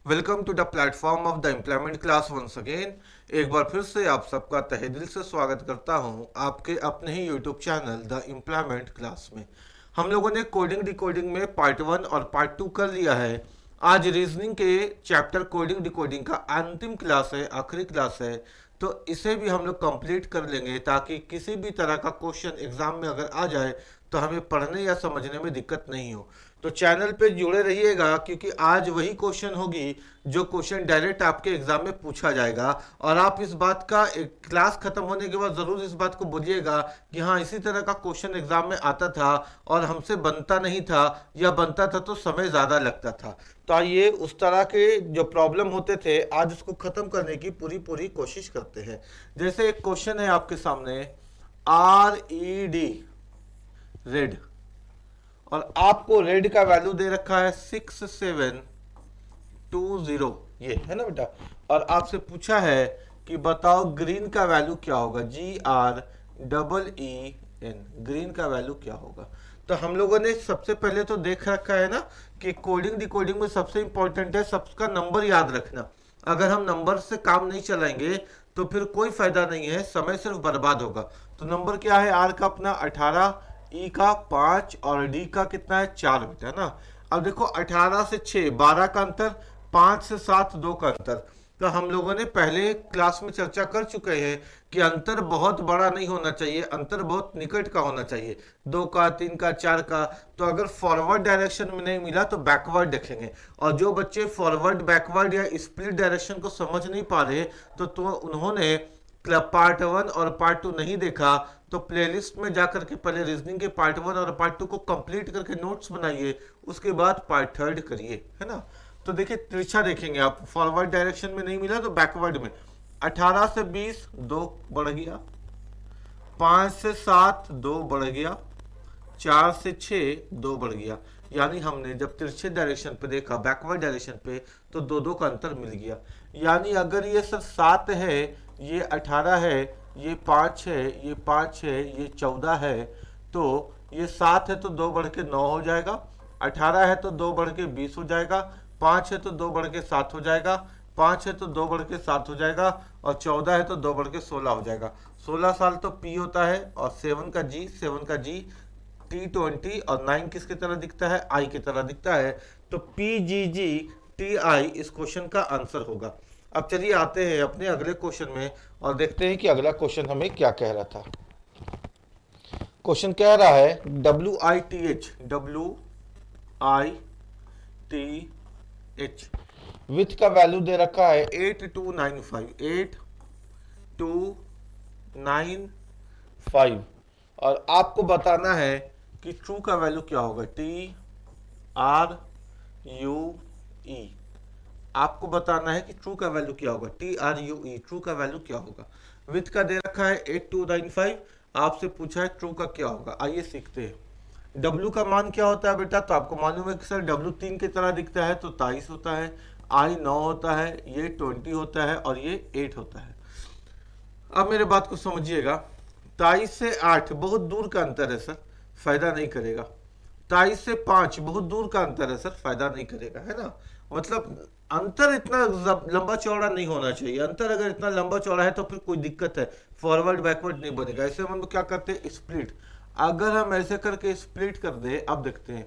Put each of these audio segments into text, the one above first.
Welcome to the platform of the employment class once again. एक बार फिर से आप सबका तहे दिल से स्वागत करता हूं आपके अपने ही YouTube channel the employment class में। हम लोगों ने कोडिंग डिकोडिंग में पार्ट 1 और पार्ट 2 कर लिया है। आज रीजनिंग के चैप्टर कोडिंग डिकोडिंग का अंतिम क्लास है, आखिरी क्लास है। तो इसे भी हम लोग कंप्लीट कर लेंगे ताकि किसी भी तरह का क्वेश्चन एग्जाम में अगर आ जाए तो हमें पढ़ने या समझने में दिक्कत नहीं हो। तो चैनल पे जुड़े रहिएगा क्योंकि आज वही क्वेश्चन होगी जो क्वेश्चन डायरेक्ट आपके एग्जाम में पूछा जाएगा। और आप इस बात का एक क्लास खत्म होने के बाद ज़रूर इस बात को बोलिएगा कि हाँ, इसी तरह का क्वेश्चन एग्जाम में आता था और हमसे बनता नहीं था, या बनता था तो समय ज़्यादा लगता था। तो आइए उस तरह के जो प्रॉब्लम होते थे आज उसको ख़त्म करने की पूरी पूरी कोशिश करते हैं। जैसे एक क्वेश्चन है आपके सामने, RED, रेड, और आपको रेड का वैल्यू दे रखा है 6720, ये है ना बेटा। और आपसे पूछा है कि बताओ ग्रीन का वैल्यू क्या होगा, GREEN, ग्रीन का वैल्यू क्या होगा। तो हम लोगों ने सबसे पहले तो देख रखा है ना कि कोडिंग डिकोडिंग में सबसे इंपॉर्टेंट है सबका नंबर याद रखना। अगर हम नंबर से काम नहीं चलाएंगे तो फिर कोई फायदा नहीं है, समय सिर्फ बर्बाद होगा। तो नंबर क्या है, आर का अपना 18, ई का 5 और डी का कितना है 4 बेटा ना। अब देखो 18 से 6 12 का अंतर, 5 से 7 2 का अंतर। तो हम लोगों ने पहले क्लास में चर्चा कर चुके हैं कि अंतर बहुत बड़ा नहीं होना चाहिए, अंतर बहुत निकट का होना चाहिए, 2 का 3 का 4 का। तो अगर फॉरवर्ड डायरेक्शन में नहीं मिला तो बैकवर्ड देखेंगे। और जो बच्चे फॉरवर्ड बैकवर्ड या स्प्लिट डायरेक्शन को समझ नहीं पा रहे तो उन्होंने क्लब पार्ट 1 और पार्ट 2 नहीं देखा तो प्लेलिस्ट में जाकर के पहले रीजनिंग के पार्ट 1 और पार्ट 2 को कंप्लीट करके नोट्स बनाइए, उसके बाद पार्ट 3 करिए, है ना। तो देखिए तिरछा देखेंगे आप, फॉरवर्ड डायरेक्शन में नहीं मिला तो बैकवर्ड में 18 से 20 2 बढ़ गया, 5 से 7 2 बढ़ गया, 4 से 6 2 बढ़ गया। यानी हमने जब तिरछे डायरेक्शन पे देखा बैकवर्ड डायरेक्शन पे तो 2 2 का अंतर मिल गया। यानी अगर ये सर 7 है, ये 18 है, ये 5 है, ये 5 है, ये 14 है, तो ये 7 है तो 2 बढ़ के 9 हो जाएगा, 18 है तो 2 बढ़ के 20 हो जाएगा, 5 है तो 2 बढ़ के 7 हो जाएगा, 5 है तो 2 बढ़ के 7 हो जाएगा, और 14 है तो 2 बढ़ के 16 हो जाएगा। 16 साल तो पी होता है, और 7 का जी, T20, और 9 किसकी तरह दिखता है, आई की तरह दिखता है। तो PGGTI इस क्वेश्चन का आंसर होगा। अब चलिए आते हैं अपने अगले क्वेश्चन में और देखते हैं कि अगला क्वेश्चन हमें क्या कह रहा था। क्वेश्चन कह रहा है WITH विथ का वैल्यू दे रखा है 8295 और आपको बताना है कि ट्रू का वैल्यू क्या होगा, TRUE। आपको बताना है कि ट्रू का वैल्यू क्या होगा, TRUE, ट्रू का वैल्यू क्या होगा। विथ का दे रखा है 8295, आपसे पूछा है ट्रू का क्या होगा। आइए सीखते हैं। डब्ल्यू का मान क्या होता है बेटा, तो आपको मालूम है कि सर डब्ल्यू 3 की तरह दिखता है तो 23 होता है, आई 9 होता है, ये 20 होता है, और ये 8 होता है। अब मेरे बात को समझिएगा, 23 से 8 बहुत दूर का अंतर है सर, फायदा नहीं करेगा। 23 से 5 बहुत दूर का अंतर है सर, फायदा नहीं करेगा, है ना। मतलब अंतर इतना लंबा चौड़ा नहीं होना चाहिए। अंतर अगर इतना लंबा चौड़ा है तो फिर कोई दिक्कत है, फॉरवर्ड बैकवर्ड नहीं बनेगा। ऐसे हम लोग क्या करते हैं, स्प्लिट। अगर हम ऐसे करके स्प्लिट कर दे, अब देखते हैं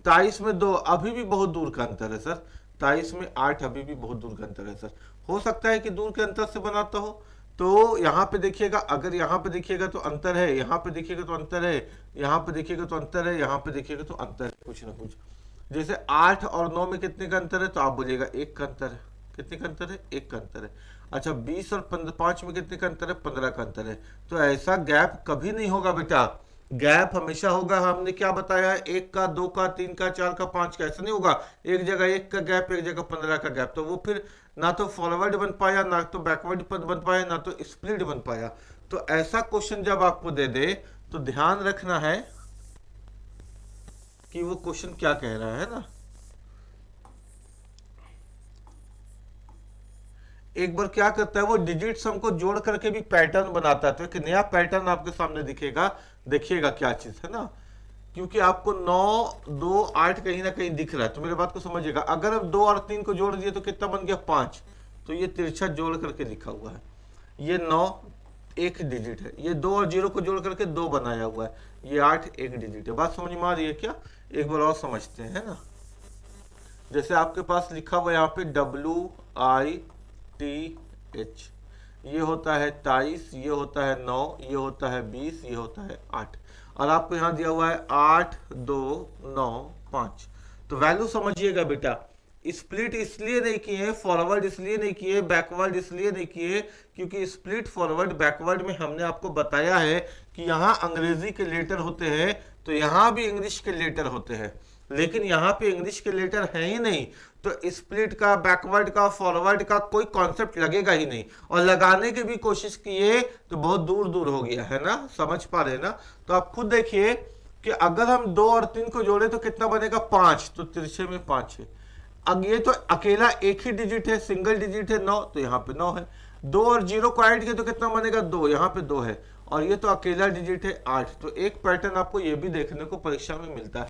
23 में 2 अभी भी बहुत दूर का अंतर है सर, 23 में 8 अभी भी बहुत दूर का अंतर है सर। हो सकता है कि दूर के अंतर से बनाता हो। तो यहाँ पे देखिएगा, अगर यहाँ पे देखिएगा तो अंतर है, यहाँ पे देखिएगा तो अंतर है, यहाँ पे देखिएगा तो अंतर है, यहाँ पे देखिएगा तो अंतर है कुछ ना कुछ। जैसे 8 और 9 में कितने का अंतर है, तो आप बोलिएगा 1 का अंतर है। कितने का अंतर है, 1 का अंतर है। अच्छा 20 और 5 में कितने का अंतर है, 15 का अंतर है। तो ऐसा गैप कभी नहीं होगा बेटा, गैप हमेशा होगा। हमने क्या बताया है, 1 का, 2 का, 3 का, 4 का, 5 का, ऐसा नहीं होगा एक जगह 1 का गैप, एक जगह 15 का गैप। तो वो फिर ना तो फॉरवर्ड बन पाया, ना तो बैकवर्ड पद बन पाया, ना तो स्प्लिट बन पाया। तो ऐसा क्वेश्चन जब आपको दे दे तो ध्यान रखना है कि वो क्वेश्चन क्या कह रहा है ना। एक बार क्या करता है वो, डिजिट्स हमको जोड़ करके भी पैटर्न बनाता है। तो एक नया पैटर्न आपके सामने दिखेगा, देखिएगा क्या चीज है ना। क्योंकि आपको 9 2 8 कहीं ना कहीं दिख रहा है, तो मेरे बात को समझिएगा। अगर अब 2 और 3 को जोड़ दिए तो कितना बन गया 5, तो ये तिरछा जोड़ करके लिखा हुआ है। ये 9 एक डिजिट है, ये 2 और 0 को जोड़ करके 2 बनाया हुआ है, ये 8 एक डिजिट है। बात समझ में आ रही है क्या? एक बार और समझते हैं, है ना। जैसे आपके पास लिखा हुआ यहाँ पे WITH, ये होता है 23, ये होता है 9, ये होता है 20, ये होता है 8, और आपको यहाँ दिया हुआ है 8 2 9 5। तो वैल्यू समझिएगा बेटा, स्प्लिट इसलिए नहीं किए, फॉरवर्ड इसलिए नहीं किए, बैकवर्ड इसलिए नहीं किए, क्योंकि स्प्लिट फॉरवर्ड बैकवर्ड में हमने आपको बताया है कि यहाँ अंग्रेजी के लेटर होते हैं, तो यहाँ भी इंग्लिश के लेटर होते हैं, लेकिन यहाँ पे इंग्लिश के लेटर है ही नहीं, तो स्प्लिट का, बैकवर्ड का, फॉरवर्ड का कोई कॉन्सेप्ट लगेगा ही नहीं, और लगाने की भी कोशिश किए तो बहुत दूर दूर हो गया है ना। समझ पा रहे ना? तो आप खुद देखिए कि अगर हम 2 और 3 को जोड़े तो कितना बनेगा 5, तो तिरछे में 5 है। अब ये तो अकेला एक ही डिजिट है, सिंगल डिजिट है 9, तो यहाँ पे 9 है। 2 और 0 को ऐड किया तो कितना बनेगा 2, यहाँ पे 2 है, और ये तो अकेला डिजिट है 8। तो एक पैटर्न आपको ये भी देखने को परीक्षा में मिलता है,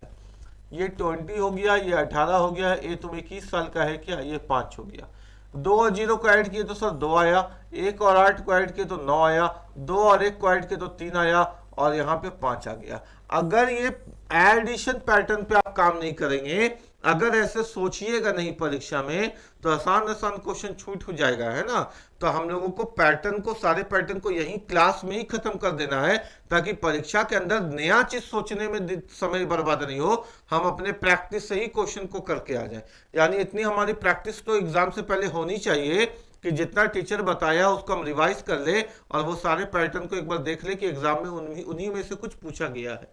ये 20 हो गया, ये 18 हो गया, ये तुम 21 साल का है क्या, ये 5 हो गया। 2 और 0 को ऐड किए तो सर 2 आया, 1 और 8 को ऐड किए तो 9 आया, 2 और 1 को ऐड किए तो 3 आया, और यहाँ पे 5 आ गया। अगर ये एडिशन पैटर्न पे आप काम नहीं करेंगे, अगर ऐसे सोचिएगा नहीं परीक्षा में, तो आसान आसान क्वेश्चन छूट हो जाएगा, है ना। तो हम लोगों को पैटर्न को, सारे पैटर्न को यही क्लास में ही खत्म कर देना है, ताकि परीक्षा के अंदर नया चीज सोचने में समय बर्बाद नहीं हो, हम अपने प्रैक्टिस से ही क्वेश्चन को करके आ जाए। यानी इतनी हमारी प्रैक्टिस तो एग्जाम से पहले होनी चाहिए कि जितना टीचर बताया उसको हम रिवाइज कर ले, और वो सारे पैटर्न को एक बार देख ले कि एग्जाम में उन्हीं में से कुछ पूछा गया है।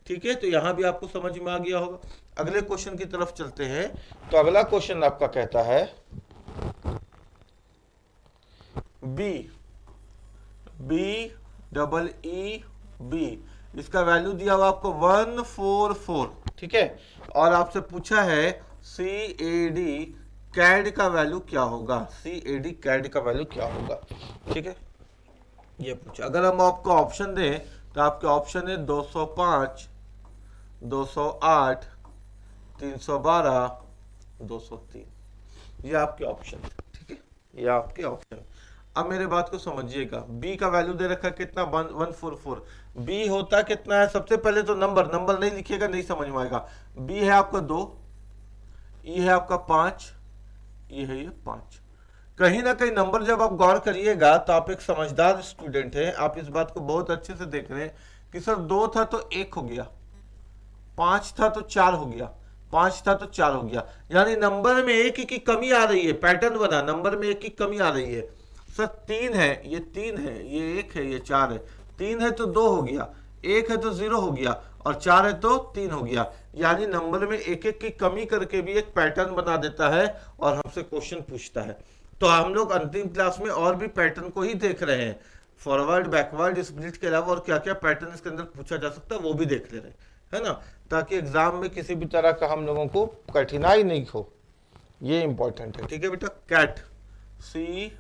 ठीक है, तो यहां भी आपको समझ में आ गया होगा। अगले क्वेश्चन की तरफ चलते हैं। तो अगला क्वेश्चन आपका कहता है बी, BEE, इसका वैल्यू दिया हुआ आपको 144, ठीक है, और आपसे पूछा है CAD कैड का वैल्यू क्या होगा, CAD कैड का वैल्यू क्या होगा। ठीक है, ये पूछा। अगर हम आपको ऑप्शन दें तो आपके ऑप्शन है 205, 208, 312, 203, ये आपके ऑप्शन है। ठीक है, ये आपके ऑप्शन। अब मेरे बात को समझिएगा, बी का वैल्यू दे रखा है कितना 144, बी होता कितना है, सबसे पहले तो नंबर नहीं लिखिएगा, नहीं समझ में आएगा। बी है आपका 2, ई है आपका 5, ये है ये 5। कहीं ना कहीं नंबर जब आप गौर करिएगा तो आप एक समझदार स्टूडेंट हैं, आप इस बात को बहुत अच्छे से देख रहे हैं कि सर 2 था तो 1 हो गया, 5 था तो 4 हो गया, 5 था तो 4 हो गया, यानी नंबर में एक की कमी आ रही है। पैटर्न बना, नंबर में एक की कमी आ रही है। सर 3 है, ये 3 है, ये 1 है, ये 4 है, 3 है तो 2 हो गया, 1 है तो 0 हो गया, और 4 है तो 3 हो गया। यानी नंबर में एक की कमी करके भी एक पैटर्न बना देता है और हमसे क्वेश्चन पूछता है। तो हम लोग अंतिम क्लास में और भी पैटर्न को ही देख रहे हैं, फॉरवर्ड, बैकवर्ड, स्प्लिट के अलावा और क्या क्या पैटर्न इसके अंदर पूछा जा सकता है वो भी देख ले रहे हैं, है ना, ताकि एग्जाम में किसी भी तरह का हम लोगों को कठिनाई नहीं हो, ये इंपॉर्टेंट है। ठीक है बेटा, कैट, CAT,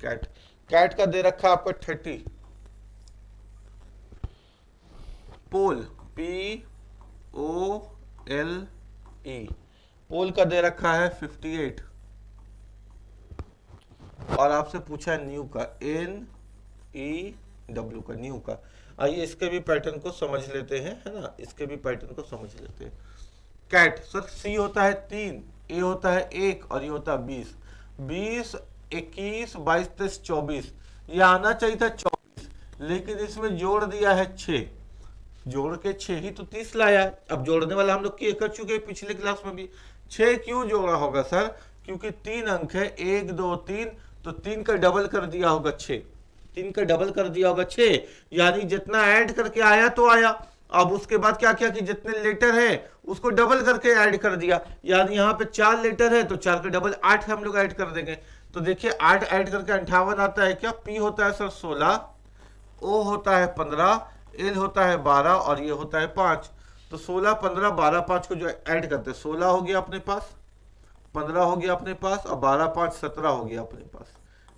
कैट, कैट का दे रखा है आपका 30, पोल, POLE, पोल का दे रखा है 58, और आपसे पूछा है न्यू का, NEW का, न्यू का। आइए इसके भी पैटर्न को समझ लेते हैं, है ना, इसके भी पैटर्न को समझ लेते हैं। कैट, सर C होता है 3, A होता है 1, और ये होता है 20, 20, 21, 22, 23, 24, ये आना चाहिए था 24, लेकिन इसमें जोड़ दिया है 6, जोड़ के 6 ही तो 30 लाया है। अब जोड़ने वाला हम लोग किए कर चुके हैं पिछले क्लास में भी। 6 क्यों जोड़ा होगा सर, क्योंकि 3 अंक है, 1 2 3, तो 3 का डबल कर दिया होगा 6, 3 का डबल कर दिया होगा 6, यानी जितना ऐड करके आया तो आया। अब उसके बाद क्या किया कि जितने लेटर है उसको डबल करके ऐड कर दिया, यानी यहाँ पे 4 लेटर है तो 4 का डबल 8 हम लोग ऐड कर देंगे। तो देखिए 8 ऐड करके 58 आता है क्या, P होता है सर 16, O होता है 15, L होता है 12, और ये होता है 5। तो 16 15 12 5 को जो ऐड करते हैं, 16 हो गया अपने पास, 15 हो गया अपने पास, और 12 5 17 हो गया अपने पास।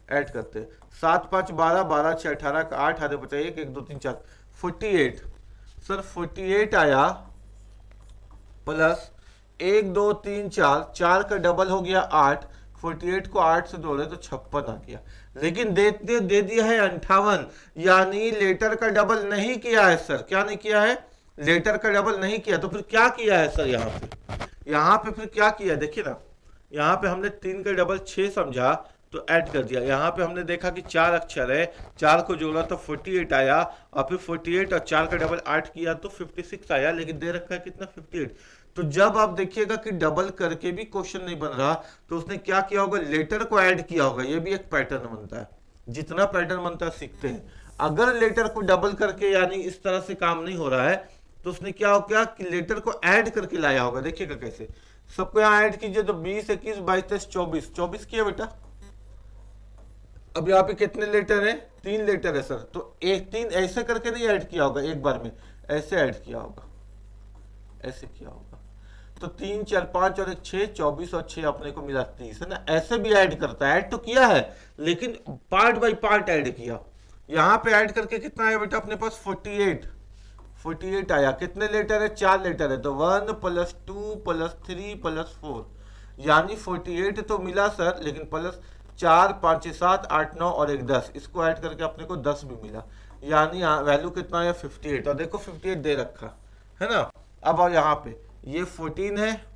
ऐड करते 7 5 12, 12 6 18 का 8, आधे बचा 1 1 2 3 4, 48। सर 48 आया प्लस 1 2 3 4, 4 का डबल हो गया 8, 48 को 8 से जोड़े तो 56 आ गया। लेकिन दे दिया है 58, यानी लेटर का डबल नहीं किया है सर। क्या नहीं किया है? लेटर का डबल नहीं किया। तो फिर क्या किया है सर यहाँ पे फिर क्या किया देखिए ना, यहाँ पे हमने 3 का डबल 6 समझा तो ऐड कर दिया। यहाँ पे हमने देखा कि 4 अक्षर है, 4 को जोड़ा तो 48 आया, और फिर 48 और 4 का डबल 8 किया तो 56 आया, लेकिन दे रखा है कितना 58। तो जब आप देखिएगा कि डबल करके भी क्वेश्चन नहीं बन रहा तो उसने क्या किया होगा, लेटर को ऐड किया होगा। ये भी एक पैटर्न बनता है, जितना पैटर्न बनता है सीखते हैं। अगर लेटर को डबल करके यानी इस तरह से काम नहीं हो रहा है तो उसने क्या हो गया कि लेटर को ऐड करके लाया होगा। देखिएगा कैसे, सबको यहाँ ऐड कीजिए तो 20 21 22 23 24, 24 किया बेटा। अब यहाँ पे कितने लेटर है? 3 लेटर है सर। तो एक 3 ऐसे करके नहीं ऐड किया होगा एक बार में, ऐसे ऐड किया होगा, ऐसे किया होगा। तो 3 4 5 और 1 6, 24 और 6 अपने को मिला 30 है ना। ऐसे भी ऐड करता है, ऐड तो किया है लेकिन पार्ट बाय पार्ट ऐड किया। यहाँ पे ऐड करके कितना आया बेटा अपने पास? 48 आया। कितने लेटर है? 4 लेटर है, तो 1 प्लस 2 प्लस 3 प्लस 4, यानी 48 तो मिला सर, लेकिन प्लस 4 5 7 8 9 और 1 10, इसको ऐड करके अपने को 10 भी मिला, यानी वैल्यू कितना आया 58। और देखो 58 दे रखा है ना। अब और यहाँ पे ये 14 है,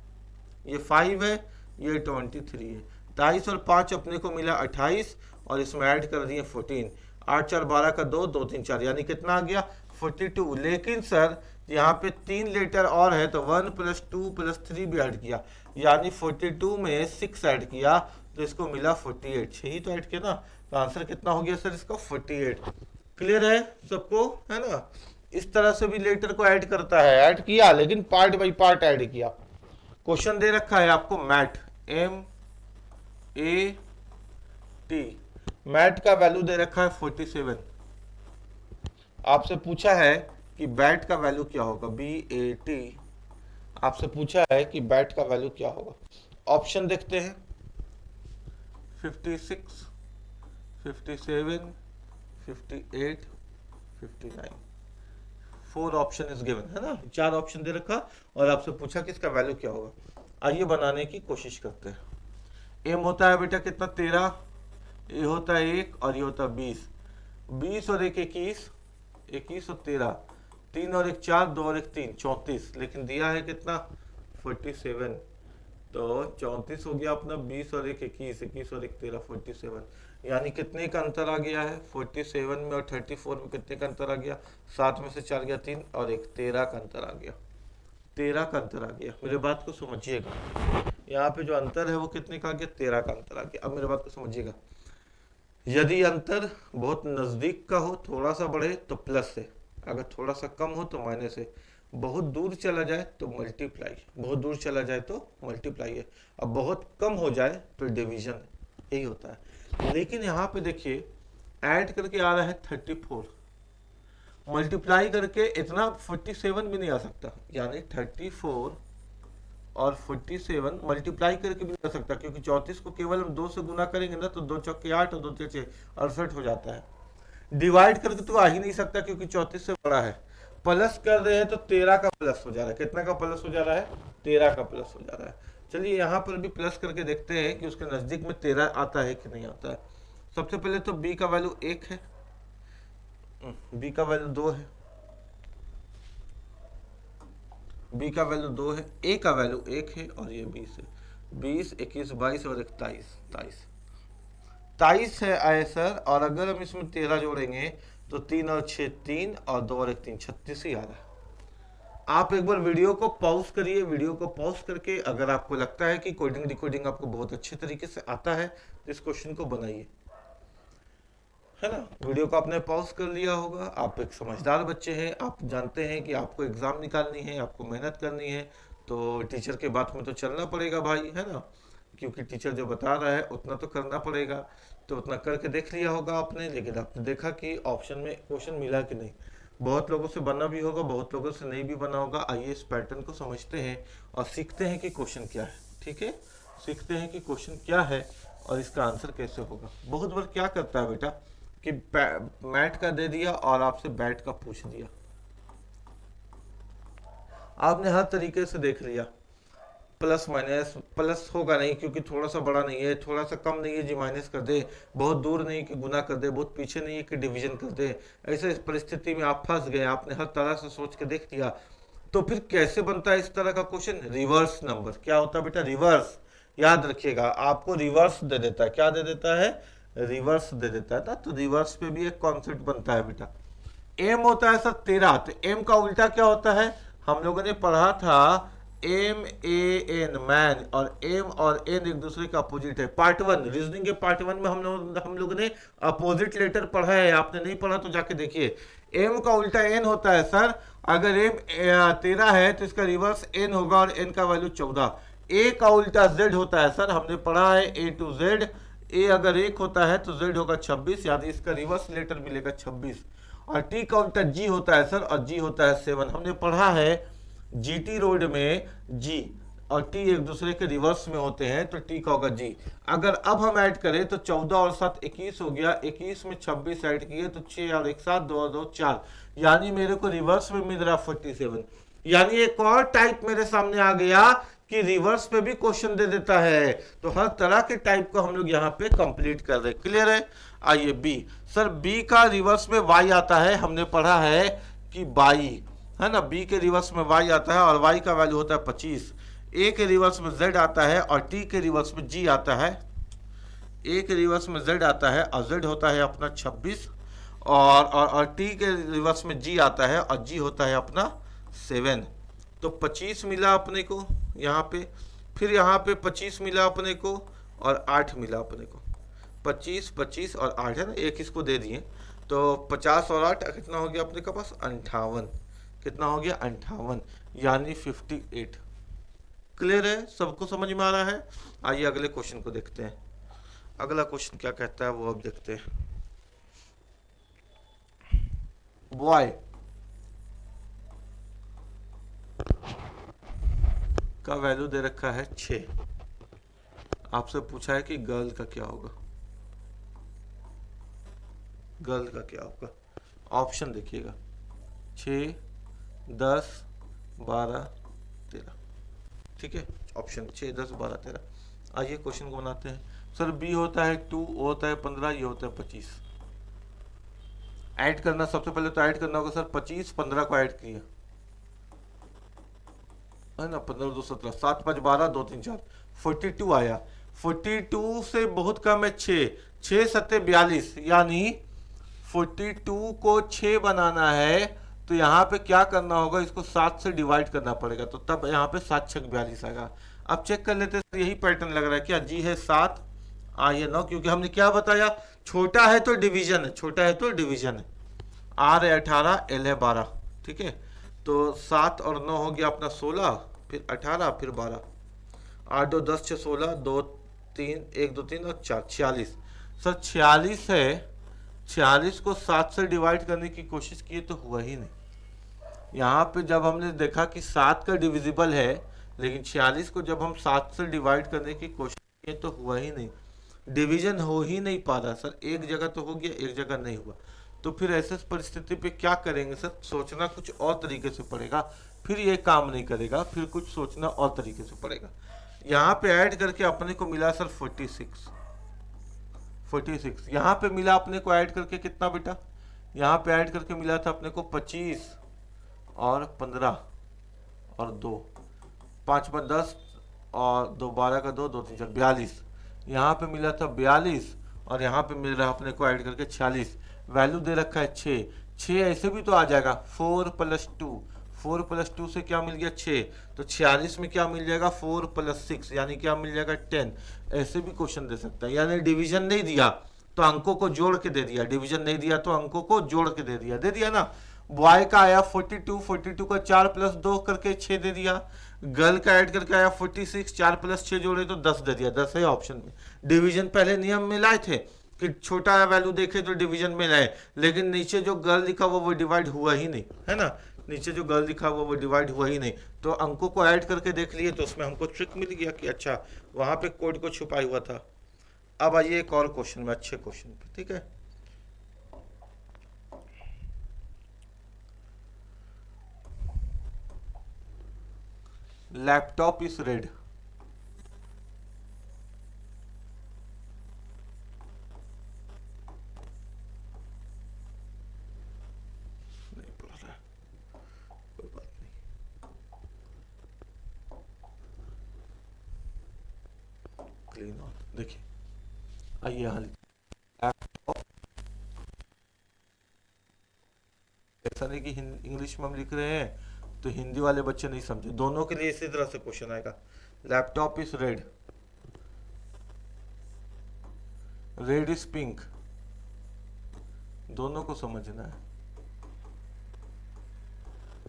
ये 5 है, ये 23 है। 23 और 5 अपने को मिला 28, और इसमें ऐड कर दिए 14। 8 4 12 का 2 2 3 4, यानी कितना आ गया 42। लेकिन सर यहाँ पे 3 लेटर और है तो 1 प्लस 2 प्लस 3 भी ऐड किया, यानी 42 में 6 ऐड किया तो इसको मिला 48। 6 ही तो ऐड किया ना, तो आंसर कितना हो गया सर इसका? 48। क्लियर है सबको, है ना। इस तरह से भी लेटर को ऐड करता है, ऐड किया लेकिन पार्ट बाय पार्ट ऐड किया। क्वेश्चन दे रखा है आपको मैट, MAT, मैट का वैल्यू दे रखा है 47। आपसे पूछा है कि बैट का वैल्यू क्या होगा, BAT। आपसे पूछा है कि बैट का वैल्यू क्या होगा। ऑप्शन देखते हैं, 56 57 58 59, 4 ऑप्शन इज गिवन है ना, 4 ऑप्शन दे रखा और आपसे पूछा कि इसका वैल्यू क्या होगा। आइए बनाने की कोशिश करते हैं। एम होता है बेटा कितना 13, ए होता है 1 और ये होता है 20। 20 और 1 21, 21 और 13, 3 और 1 4, 2 और 1 3, 34। लेकिन दिया है कितना 47, तो 34 हो गया अपना। 20 और 1 21, 21 और 1 13, 47, यानी कितने का अंतर आ गया है 47 में और 34 में? कितने का अंतर आ गया? 7 में से 4 गया 3 और 1, 13 का अंतर आ गया। 13 का अंतर आ गया। मेरे बात को समझिएगा, यहाँ पे जो अंतर है वो कितने का आ गया? 13 का अंतर आ गया। अब मेरे बात को समझिएगा, यदि अंतर बहुत नजदीक का हो, थोड़ा सा बढ़े तो प्लस है, अगर थोड़ा सा कम हो तो माइनस है, बहुत दूर चला जाए तो मल्टीप्लाई, बहुत दूर चला जाए तो मल्टीप्लाई है, अब बहुत कम हो जाए तो डिवीजन है, यही होता है। लेकिन यहाँ पे देखिए ऐड करके आ रहा है 34, मल्टीप्लाई करके इतना 47 भी नहीं आ सकता, यानी 34 और 47 मल्टीप्लाई करके भी नहीं आ सकता, क्योंकि 34 को केवल हम 2 से गुना करेंगे ना तो 2 चौके 8 और 2 6 68 हो जाता है। डिवाइड करके तो आ ही नहीं सकता क्योंकि 34 से बड़ा है। प्लस कर रहे हैं तो 13 का प्लस हो जा रहा है। कितना का प्लस हो जा रहा है? 13 का प्लस हो जा रहा है। चलिए यहाँ पर भी प्लस करके देखते हैं कि उसके नजदीक में 13 आता है कि नहीं आता है। सबसे पहले तो बी का वैल्यू 1 है, बी का वैल्यू 2 है, बी का वैल्यू 2 है, ए का वैल्यू 1 है और ये 20 है। 20 21 22 और 23 23 है आए सर। और अगर हम इसमें 13 जोड़ेंगे तो 3 और 6 3 और 2 और 1 3, 36 ही आ रहा है। आप एक बार वीडियो को पॉज करिए, वीडियो को पॉज करके अगर आपको लगता है कि कोडिंग डिकोडिंग आपको बहुत अच्छे तरीके से आता है तो इस क्वेश्चन को बनाइए, है ना। वीडियो को आपने पॉज कर लिया होगा, आप एक समझदार बच्चे हैं, आप जानते हैं कि आपको एग्जाम निकालनी है, आपको मेहनत करनी है, तो टीचर के बात में तो चलना पड़ेगा भाई, है ना, क्योंकि टीचर जो बता रहा है उतना तो करना पड़ेगा। तो उतना करके देख लिया होगा आपने, लेकिन आपने देखा कि ऑप्शन में क्वेश्चन मिला कि नहीं। बहुत लोगों से बना भी होगा, बहुत लोगों से नहीं भी बना होगा। आइए इस पैटर्न को समझते हैं और सीखते हैं कि क्वेश्चन क्या है। ठीक है, सीखते हैं कि क्वेश्चन क्या है और इसका आंसर कैसे होगा। बहुत बार क्या करता है बेटा कि मैट का दे दिया और आपसे बैट का पूछ दिया, आपने हर तरीके से देख लिया, प्लस माइनस, प्लस होगा नहीं क्योंकि थोड़ा सा बड़ा नहीं है, थोड़ा सा कम नहीं है जी माइनस कर दे, बहुत दूर नहीं कि गुना कर दे, बहुत पीछे नहीं है कि डिवीजन कर दे। ऐसे इस परिस्थिति में आप फंस गए, आपने हर तरह से सोच के देख लिया। तो फिर कैसे बनता है इस तरह का क्वेश्चन? रिवर्स नंबर क्या होता है बेटा? रिवर्स। याद रखिएगा, आपको रिवर्स दे देता है। क्या दे देता है? रिवर्स दे देता है ना। तो रिवर्स पे भी एक कॉन्सेप्ट बनता है बेटा। एम होता है सर 13, तो एम का उल्टा क्या होता है? हम लोगों ने पढ़ा था एम ए एन मैन, और एम और एन एक दूसरे का अपोजिट है। पार्ट वन, रीजनिंग के पार्ट वन में हम लोगों ने अपोजिट लेटर पढ़ा है। आपने नहीं पढ़ा तो जाके देखिए। एम का उल्टा एन होता है सर। अगर एम 13 है तो इसका रिवर्स एन होगा, और एन का वैल्यू 14। ए का उल्टा जेड होता है सर, हमने पढ़ा है ए टू जेड। ए अगर 1 होता है तो जेड होगा 26, यानी इसका रिवर्स लेटर मिलेगा 26। और टी का उल्टा जी होता है सर, और जी होता है 7। हमने पढ़ा है जीटी रोड में जी और टी एक दूसरे के रिवर्स में होते हैं, तो टी का होगा जी। अगर अब हम ऐड करें तो 14 और 7 21 हो गया, 21 में 26 ऐड किए तो 6 और 1 7, 2 और 2 4, यानी मेरे को रिवर्स में मिल रहा 47। यानी एक और टाइप मेरे सामने आ गया कि रिवर्स पे भी क्वेश्चन दे देता है। तो हर तरह के टाइप को हम लोग यहाँ पे कंप्लीट कर रहे हैं। क्लियर है? आइए बी। सर बी का रिवर्स में वाई आता है, हमने पढ़ा है कि बाई है ना। बी के रिवर्स में वाई आता है, और वाई का वैल्यू होता है 25। ए के रिवर्स में जेड आता है, और टी के रिवर्स में जी आता है। ए के रिवर्स में जेड आता है, और जेड होता है अपना 26, और टी के रिवर्स में जी आता है, और जी होता है अपना 7। तो 25 मिला अपने को यहाँ पे, फिर यहाँ पे 25 मिला अपने को, और 8 मिला अपने को। 25 25 और 8 है ना, एक इसको दे दिए, तो 50 और 8 कितना हो गया अपने के पास? 58। कितना हो गया? 58, यानी 58। क्लियर है? सबको समझ में आ रहा है? आइए अगले क्वेश्चन को देखते हैं। अगला क्वेश्चन क्या कहता है वो अब देखते हैं। बॉय का वैल्यू दे रखा है 6। आपसे पूछा है कि गर्ल का क्या होगा। गर्ल का क्या होगा? ऑप्शन देखिएगा, 6 10 12 13। ठीक है, ऑप्शन 6 10 12 13। आइए क्वेश्चन को बनाते हैं। सर बी होता है 2, ओ होता है 15, ये होता है 25। ऐड करना, सबसे पहले तो ऐड करना होगा सर। 25 15 को ऐड किया है ना, 15 2 17, 7 5 12 2 3 4, 42 आया। 42 से बहुत कम है 6, 6 7 42, यानी 42 को 6 बनाना है तो यहाँ पे क्या करना होगा? इसको 7 से डिवाइड करना पड़ेगा, तो तब यहाँ पे 7 6 42 आएगा। अब चेक कर लेते हैं, यही पैटर्न लग रहा है क्या? जी है 7, आ ये 9, क्योंकि हमने क्या बताया? छोटा है तो डिवीजन है, छोटा है तो डिवीजन है। आर है 18, एल है 12। ठीक है, तो 7 और 9 हो गया अपना 16, फिर 18, फिर 12, 8 2 10 6 16, 2 3 1 2 3 और 4 46। सर 46 है, 46 को 7 से डिवाइड करने की कोशिश किए तो हुआ ही नहीं। यहाँ पे जब हमने देखा कि 7 का डिविजिबल है, लेकिन 46 को जब हम 7 से डिवाइड करने की कोशिश किए तो हुआ ही नहीं, डिवीजन हो ही नहीं पा रहा सर। एक जगह तो हो गया, एक जगह नहीं हुआ। तो फिर ऐसे परिस्थिति पे क्या करेंगे सर? सोचना कुछ और तरीके से पड़ेगा, फिर ये काम नहीं करेगा, फिर कुछ सोचना और तरीके से पड़ेगा। यहाँ पे ऐड करके अपने को मिला सर 46। 46 यहाँ पे मिला अपने को ऐड करके कितना बेटा? यहाँ पे ऐड करके मिला था अपने को 25 और 15 और 2, 5 5 10 और 2 12 का 2 2 3 4 42। यहाँ पे मिला था 42, और यहाँ पे मिल रहा है अपने को ऐड करके 46। वैल्यू दे रखा है 6। 6 ऐसे भी तो आ जाएगा 4 + 2, 4 + 2 से क्या मिल गया? 6। तो 46 में क्या मिल जाएगा? 4 + 6, यानी क्या मिल जाएगा? 10। ऐसे भी क्वेश्चन दे सकता है, यानी डिवीजन नहीं दिया तो अंकों को जोड़ के दे दिया, डिवीजन नहीं दिया तो अंकों को जोड़ के दे दिया, दे दिया ना। बॉय का आया 42, 42 का 4 + 2 करके 6 दे दिया। गर्ल का ऐड करके आया 46, 4 + 6 जोड़े तो 10 दे दिया, 10 है ऑप्शन में। डिवीजन पहले नियम में लाए थे कि छोटा वैल्यू देखे तो डिवीजन में लाए, लेकिन नीचे जो गर्ल लिखा हुआ वो डिवाइड हुआ ही नहीं, है ना। नीचे जो गर्ल लिखा हुआ वो डिवाइड हुआ ही नहीं, तो अंकों को ऐड करके देख लिए तो उसमें हमको ट्रिक मिल गया कि अच्छा वहां पे कोड को छुपाया हुआ था। अब आइए एक और क्वेश्चन में, अच्छे क्वेश्चन पे। ठीक है, लैपटॉप इज रेड। नहीं पढ़ रहा है, कोई बात नहीं। क्लीन ऑन, देखिए आइए यहाँ लैपटॉप, ऐसा नहीं कि इंग्लिश में हम लिख रहे हैं तो हिंदी वाले बच्चे नहीं समझे, दोनों के लिए इसी तरह से क्वेश्चन आएगा। Laptop is red, red is pink, दोनों को समझना है।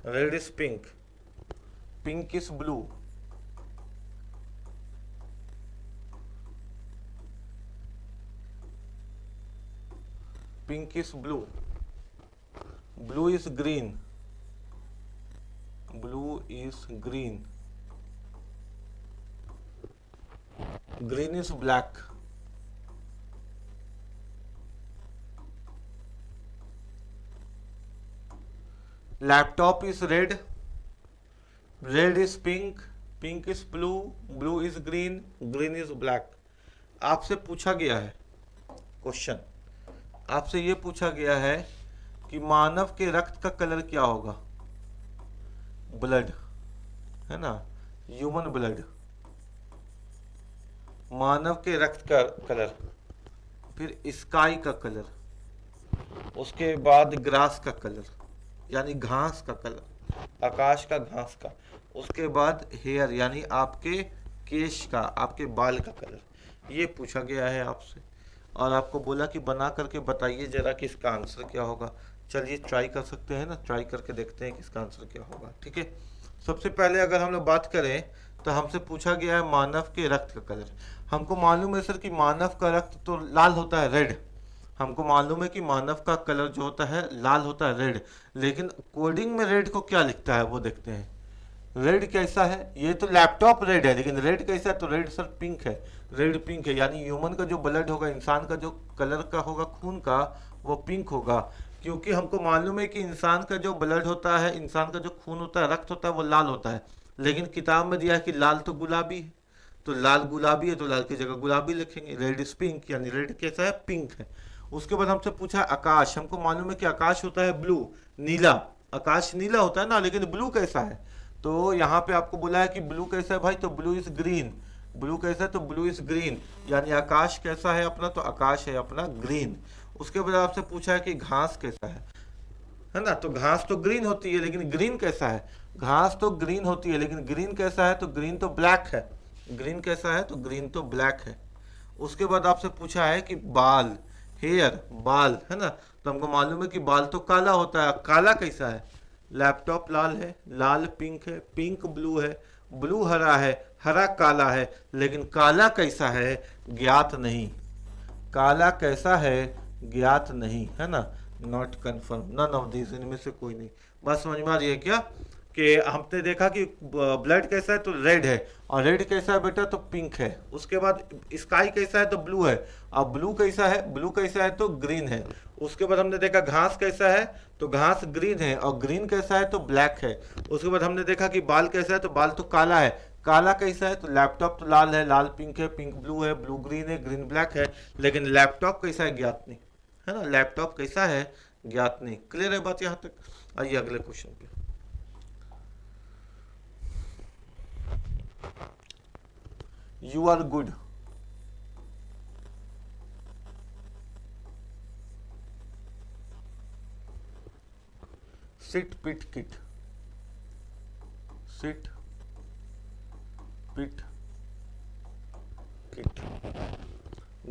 Red is pink, pink is blue, pink is blue, blue is green, blue is green, green is black, laptop is red, red is pink, pink is blue, blue is green, green is black. आपसे पूछा गया है question, आपसे ये पूछा गया है कि मानव के रक्त का कलर क्या होगा? ब्लड, है ना, ह्यूमन ब्लड, मानव के रक्त का कलर, फिर स्काई का कलर, उसके बाद ग्रास का कलर यानी घास का कलर, आकाश का, घास का, उसके बाद हेयर यानी आपके केश का, आपके बाल का कलर। ये पूछा गया है आपसे और आपको बोला कि बना करके बताइए जरा कि इसका आंसर क्या होगा। चलिए ट्राई कर सकते हैं ना, ट्राई करके देखते हैं कि इसका आंसर क्या होगा। ठीक है, सबसे पहले अगर हम लोग बात करें तो हमसे पूछा गया है मानव के रक्त का कलर। हमको मालूम है सर कि मानव का रक्त तो लाल होता है, रेड। हमको मालूम है कि मानव का कलर जो होता है लाल होता है, रेड। लेकिन कोडिंग में रेड को क्या लिखता है वो देखते हैं। रेड कैसा है? ये तो लैपटॉप रेड है, लेकिन रेड कैसा है? तो रेड सर पिंक है, रेड पिंक है। यानी ह्यूमन का जो ब्लड होगा, इंसान का जो कलर का होगा खून का, वो पिंक होगा। क्योंकि हमको मालूम है कि इंसान का जो ब्लड होता है, इंसान का जो खून होता है, रक्त होता है, वो लाल होता है। लेकिन किताब में दिया है कि लाल तो गुलाबी है, तो लाल गुलाबी है तो लाल की जगह गुलाबी लिखेंगे। रेड इज पिंक, यानी रेड कैसा है? पिंक है। उसके बाद हमसे पूछा आकाश। हमको मालूम है कि आकाश होता है ब्लू, नीला। आकाश नीला होता है ना, लेकिन ब्लू कैसा है? तो यहाँ पे आपको बोला है कि ब्लू कैसा है भाई, तो ब्लू इज ग्रीन। ब्लू कैसा है? तो ब्लू इज ग्रीन। यानी आकाश कैसा है अपना? तो आकाश है अपना ग्रीन। उसके बाद आपसे पूछा है कि घास कैसा है ना? तो घास तो ग्रीन होती है, लेकिन ग्रीन कैसा है? घास तो ग्रीन होती है, लेकिन ग्रीन कैसा है? तो ग्रीन तो ब्लैक है। ग्रीन कैसा है? तो ग्रीन तो ब्लैक है। उसके बाद आपसे पूछा है कि बाल, हेयर, बाल, है ना? तो हमको मालूम है कि बाल तो काला होता है। काला कैसा है? लैपटॉप लाल है, लाल पिंक है, पिंक ब्लू है, ब्लू हरा है, हरा काला है। लेकिन काला कैसा है ज्ञात नहीं। काला कैसा है ज्ञात नहीं, है ना? Not confirm, none of this, इनमें से कोई नहीं। बात समझ में आ रही है क्या? कि हमने देखा कि ब्लड कैसा है? तो रेड है। और रेड कैसा है बेटा? तो पिंक है। उसके बाद स्काई कैसा है? तो ब्लू है। अब ब्लू कैसा है? ब्लू कैसा है? तो ग्रीन है। उसके बाद हमने देखा घास कैसा है? तो घास ग्रीन है। और ग्रीन कैसा है? तो ब्लैक है। उसके बाद हमने देखा कि बाल कैसा है? तो बाल तो काला है। काला कैसा है? तो लैपटॉप तो लाल है, लाल पिंक है, पिंक ब्लू है, ब्लू ग्रीन है, ग्रीन ब्लैक है। लेकिन लैपटॉप कैसा है ज्ञात नहीं, है ना? लैपटॉप कैसा है ज्ञात नहीं। क्लियर है बात यहाँ तक? आइए अगले क्वेश्चन पे। You are good, sit pit kit, sit pit kit,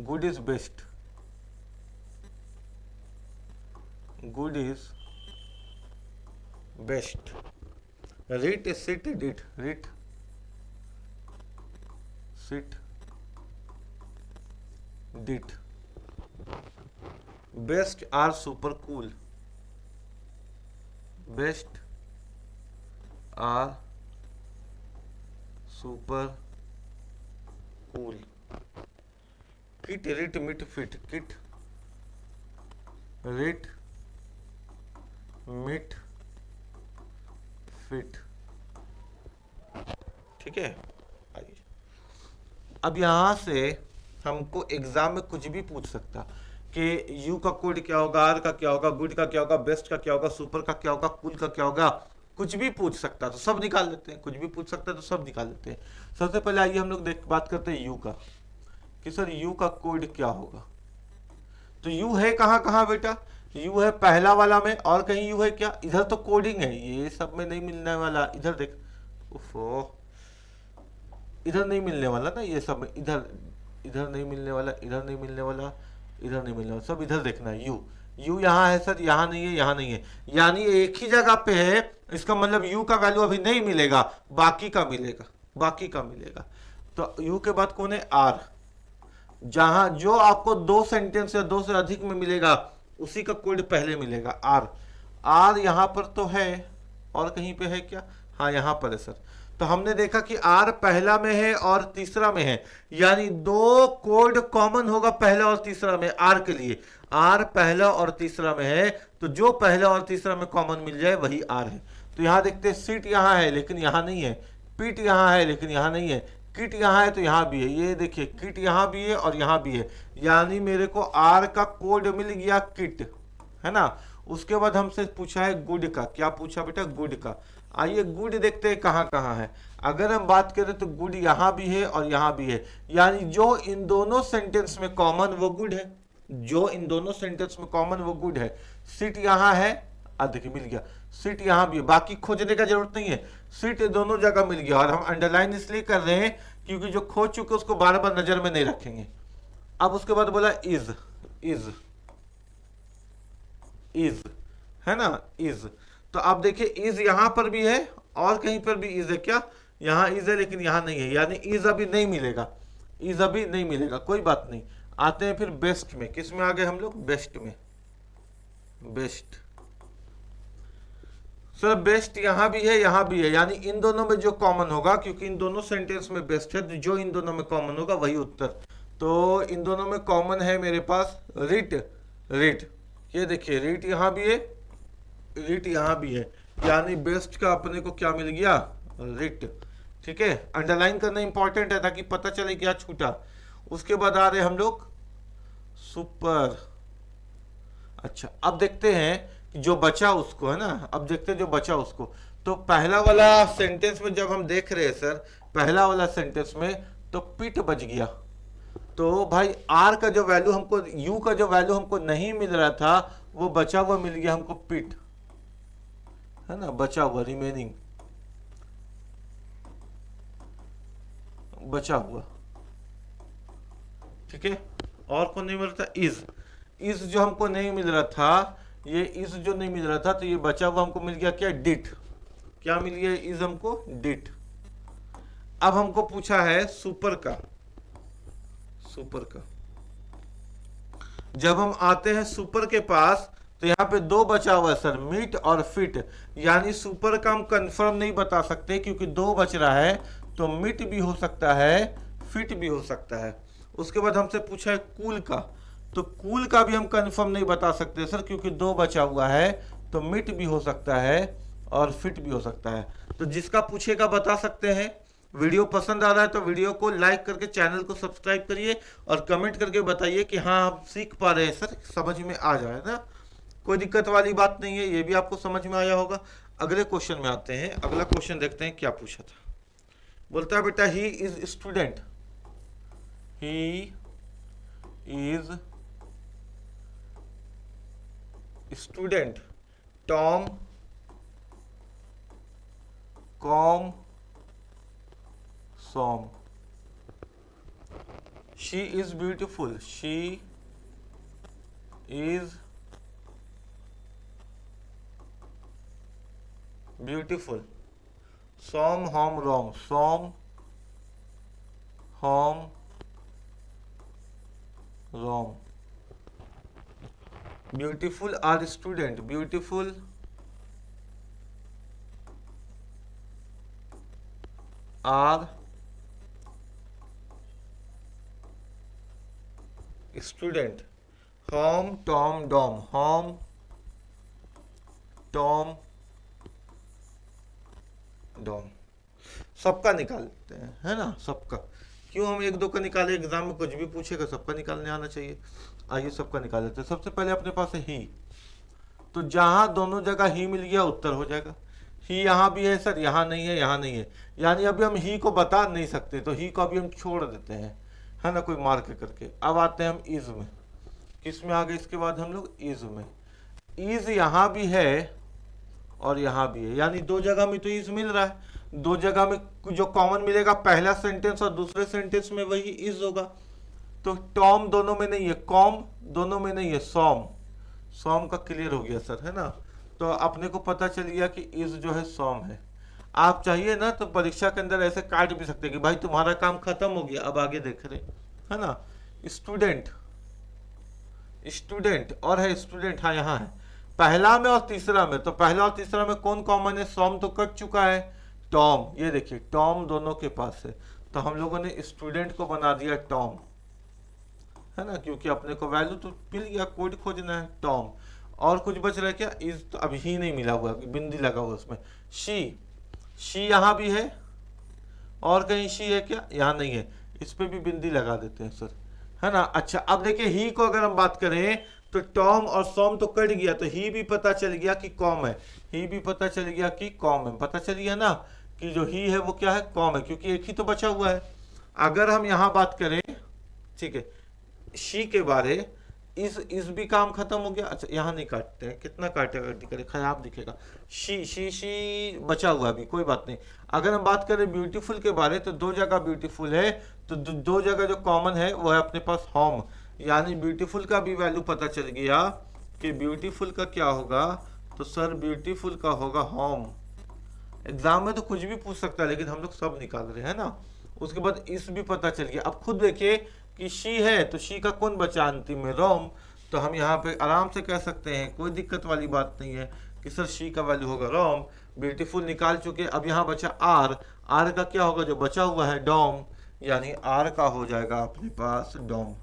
good is best, good is best, reet sit dit, reet sit dit, best are super cool, best are super cool, kit rit mit fit, kit rit mit fit. ठीक है। आइए, अब यहाँ से हमको exam में कुछ भी पूछ सकता कि यू का कोड क्या होगा, आर का क्या होगा, गुड का क्या होगा, बेस्ट का क्या होगा, सुपर का क्या होगा, कूल का क्या होगा, कुछ भी पूछ सकता तो सब निकाल लेते हैं, कुछ भी पूछ सकता है तो सब निकाल लेते हैं। सबसे पहले आइए हम लोग बात करते हैं यू का, कि सर यू का कोड क्या होगा। तो यू है कहाँ कहाँ बेटा, यू है पहला वाला में, और कहीं यू है क्या, इधर तो कोडिंग है, ये सब में नहीं मिलने वाला, इधर देख, उफो, इधर नहीं मिलने वाला ना ये सब में, इधर इधर नहीं मिलने वाला, इधर नहीं मिलने वाला, इधर नहीं मिलने वाला, सब इधर देखना है। यू, यू यहाँ है सर, यहाँ नहीं है, यहाँ नहीं है, यानी एक ही जगह पे है, इसका मतलब यू का वैल्यू अभी नहीं मिलेगा, बाकी का मिलेगा, बाकी का मिलेगा। तो यू के बाद कौन है, आर, जहां जो आपको दो सेंटेंस या दो से अधिक में मिलेगा उसी का कोड पहले मिलेगा, आर। आर यहां पर तो है, और कहीं पे है क्या, हाँ यहां पर है सर। तो हमने देखा कि आर पहला में है और तीसरा में है, यानी दो कोड कॉमन होगा पहला और तीसरा में आर के लिए। आर पहला और तीसरा में है, तो जो पहला और तीसरा में कॉमन मिल जाए वही आर है। तो यहां देखते हैं, सीट यहां है लेकिन यहां नहीं है, पीट यहां है लेकिन यहां नहीं है, किट यहाँ है तो यहाँ भी है, ये देखिए किट यहाँ भी है और यहाँ भी है, यानी मेरे को आर का कोड मिल गया किट, है ना। उसके बाद हमसे पूछा है गुड का, क्या पूछा बेटा, गुड का। आइए गुड देखते हैं कहाँ कहाँ है। अगर हम बात करें तो गुड यहाँ भी है और यहाँ भी है, यानी जो इन दोनों सेंटेंस में कॉमन वो गुड है, जो इन दोनों सेंटेंस में कॉमन वो गुड है। सीट यहाँ है, देखिए मिल गया, सीट यहाँ भी है, बाकी खोजने का जरूरत नहीं है, सीट दोनों जगह मिल गया। और हम अंडरलाइन इसलिए कर रहे हैं क्योंकि जो खोज चुके उसको बार बार नजर में नहीं रखेंगे। अब उसके बाद बोला इज, इज, इज, है ना, इज। तो आप देखिए इज यहां पर भी है और कहीं पर भी इज है क्या, यहां इज है लेकिन यहां नहीं है, यानी इज अभी नहीं मिलेगा, इज अभी नहीं मिलेगा, कोई बात नहीं। आते हैं फिर बेस्ट में, किस में आ गए हम लोग, बेस्ट में। बेस्ट सर, बेस्ट यहां भी है यहां भी है, यानी इन दोनों में जो कॉमन होगा, क्योंकि इन दोनों सेंटेंस में बेस्ट है, तो जो इन दोनों में कॉमन होगा वही उत्तर। तो इन दोनों में कॉमन है मेरे पास रिट, रिट, ये देखिए रिट यहां भी है, रिट यहां भी है, यानी बेस्ट का अपने को क्या मिल गया, रिट। ठीक है, अंडरलाइन करना इंपॉर्टेंट है ताकि पता चले क्या छूटा। उसके बाद आ रहे हम लोग सुपर। अच्छा, अब देखते हैं कि जो बचा उसको, है ना, अब देखते हैं जो बचा उसको। तो पहला वाला सेंटेंस में जब हम देख रहे हैं सर, पहला वाला सेंटेंस में तो पिट बच गया, तो भाई आर का जो वैल्यू हमको, यू का जो वैल्यू हमको नहीं मिल रहा था वो बचा हुआ मिल गया हमको, पिट, है ना, बचा हुआ, रिमेनिंग, बचा हुआ। ठीक है, और कौन नहीं मिल रहा था, इज, इज जो हमको नहीं मिल रहा था, ये इज जो नहीं मिल रहा था, तो ये बचा हुआ हमको मिल गया क्या, डिट, क्या मिल गया, इज हमको डिट। अब हमको पूछा है सुपर का, सुपर का। जब हम आते हैं सुपर के पास तो यहाँ पे दो बचा हुआ है सर, मीट और फिट, यानी सुपर का हम कंफर्म नहीं बता सकते क्योंकि दो बच रहा है, तो मीट भी हो सकता है, फिट भी हो सकता है। उसके बाद हमसे पूछा है कूल का, तो कूल का भी हम कंफर्म नहीं बता सकते सर क्योंकि दो बचा हुआ है, तो मिट भी हो सकता है और फिट भी हो सकता है। तो जिसका पूछेगा बता सकते हैं। वीडियो पसंद आ रहा है तो वीडियो को लाइक करके चैनल को सब्सक्राइब करिए और कमेंट करके बताइए कि हाँ हम सीख पा रहे हैं सर, समझ में आ जाए ना, कोई दिक्कत वाली बात नहीं है, ये भी आपको समझ में आया होगा। अगले क्वेश्चन में आते हैं, अगला क्वेश्चन देखते हैं क्या पूछा था। बोलता है बेटा he is student, he is student, टॉम कॉम सॉम, she is beautiful, she is beautiful, सॉम होम रोम, सॉम होम रोम, beautiful are student, beautiful are student, होम टॉम डॉम, होम टॉम डॉम। सबका निकालते हैं, है ना, सबका। क्यों हम एक दो का निकाले, एग्जाम में कुछ भी पूछेगा सबका निकालने आना चाहिए। आइए सबका निकाल लेते हैं। सबसे पहले अपने पास है ही, तो जहां दोनों जगह ही मिल गया उत्तर हो जाएगा। ही यहाँ भी है सर, यहाँ नहीं है, यहाँ नहीं है, यानी अभी हम ही को बता नहीं सकते, तो ही को अभी हम छोड़ देते हैं, है ना, कोई मार्क करके। अब आते हैं हम इज में। किस में आ गए इसके बाद हम लोग, इज में। इज यहाँ भी है और यहाँ भी है, यानी दो जगह में तो इज मिल रहा है। दो जगह में जो कॉमन मिलेगा, पहला सेंटेंस और दूसरे सेंटेंस में वही इज होगा। तो टॉम दोनों में नहीं है, कॉम दोनों में नहीं है, सॉम। सॉम का क्लियर हो गया सर, है ना। तो अपने को पता चल गया कि इज जो है सॉम है। आप चाहिए ना तो परीक्षा के अंदर ऐसे काट भी सकते हैं कि भाई तुम्हारा काम खत्म हो गया, अब आगे देख रहे, है ना। स्टूडेंट, स्टूडेंट और है स्टूडेंट, हाँ यहाँ है पहला में और तीसरा में। तो पहला और तीसरा में कौन कॉमन है, सॉम तो कट चुका है, टॉम, ये देखिए टॉम दोनों के पास है। तो हम लोगों ने स्टूडेंट को बना दिया टॉम, है ना, क्योंकि अपने को वैल्यू तो मिल गया, कोड खोजना है टॉम। और कुछ बच रहा है क्या, इज तो अभी ही नहीं मिला हुआ, बिंदी लगा हुआ उसमें। शी, शी यहाँ भी है, और कहीं शी है क्या, यहाँ नहीं है, इस पे भी बिंदी लगा देते हैं सर, है ना। अच्छा अब देखिए ही को अगर हम बात करें तो टॉम और सॉम तो कट गया, तो ही भी पता चल गया कि कॉम है, ही भी पता चल गया कि कॉम है, पता चल गया ना कि जो ही है वो क्या है, कॉम है, क्योंकि एक ही तो बचा हुआ है। अगर हम यहाँ बात करें, ठीक है, शी के बारे, इस भी काम खत्म हो गया। अच्छा यहाँ नहीं काटते हैं, कितना काटेगा दिखे, खराब दिखेगा। शी बचा हुआ अभी, कोई बात नहीं। अगर हम बात करें ब्यूटीफुल के बारे, तो दो जगह ब्यूटीफुल है, तो दो जगह जो कॉमन है वो है अपने पास होम, यानी ब्यूटीफुल का भी वैल्यू पता चल गया कि ब्यूटीफुल का क्या होगा, तो सर ब्यूटीफुल का होगा होम। एग्जाम में तो कुछ भी पूछ सकता है, लेकिन हम लोग सब निकाल रहे हैं ना। उसके बाद इस भी पता चल गया। अब खुद देखिए कि शी है, तो शी का कौन बचा अंतिम में, रोम। तो हम यहाँ पे आराम से कह सकते हैं, कोई दिक्कत वाली बात नहीं है कि सर शी का वैल्यू होगा रोम। ब्यूटीफुल निकाल चुके, अब यहाँ बचा आर। आर का क्या होगा, जो बचा हुआ है डोम, यानी आर का हो जाएगा अपने पास डोम।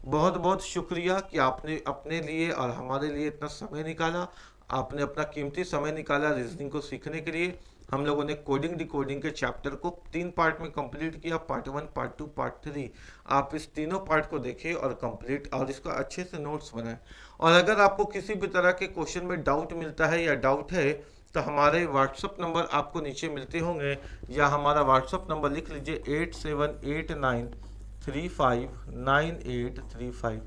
बहुत बहुत शुक्रिया कि आपने अपने लिए और हमारे लिए इतना समय निकाला। आपने अपना कीमती समय निकाला रीजनिंग को सीखने के लिए। हम लोगों ने कोडिंग डिकोडिंग के चैप्टर को 3 पार्ट में कंप्लीट किया, पार्ट 1, पार्ट 2, पार्ट 3। आप इस तीनों पार्ट को देखें और कंप्लीट और इसका अच्छे से नोट्स बनाएं। और अगर आपको किसी भी तरह के क्वेश्चन में डाउट मिलता है या डाउट है, तो हमारे व्हाट्सअप नंबर आपको नीचे मिलते होंगे, या हमारा व्हाट्सअप नंबर लिख लीजिए 8789359835।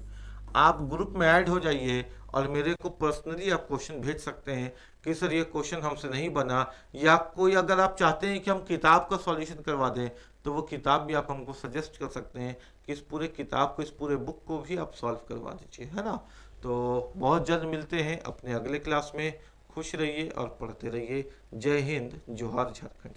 आप ग्रुप में ऐड हो जाइए और मेरे को पर्सनली आप क्वेश्चन भेज सकते हैं कि सर ये क्वेश्चन हमसे नहीं बना, या कोई अगर आप चाहते हैं कि हम किताब का सॉल्यूशन करवा दें, तो वो किताब भी आप हमको सजेस्ट कर सकते हैं कि इस पूरे किताब को, इस पूरे बुक को भी आप सॉल्व करवा दीजिए, है ना। तो बहुत जल्द मिलते हैं अपने अगले क्लास में। खुश रहिए और पढ़ते रहिए। जय हिंद, जोहार झारखंड।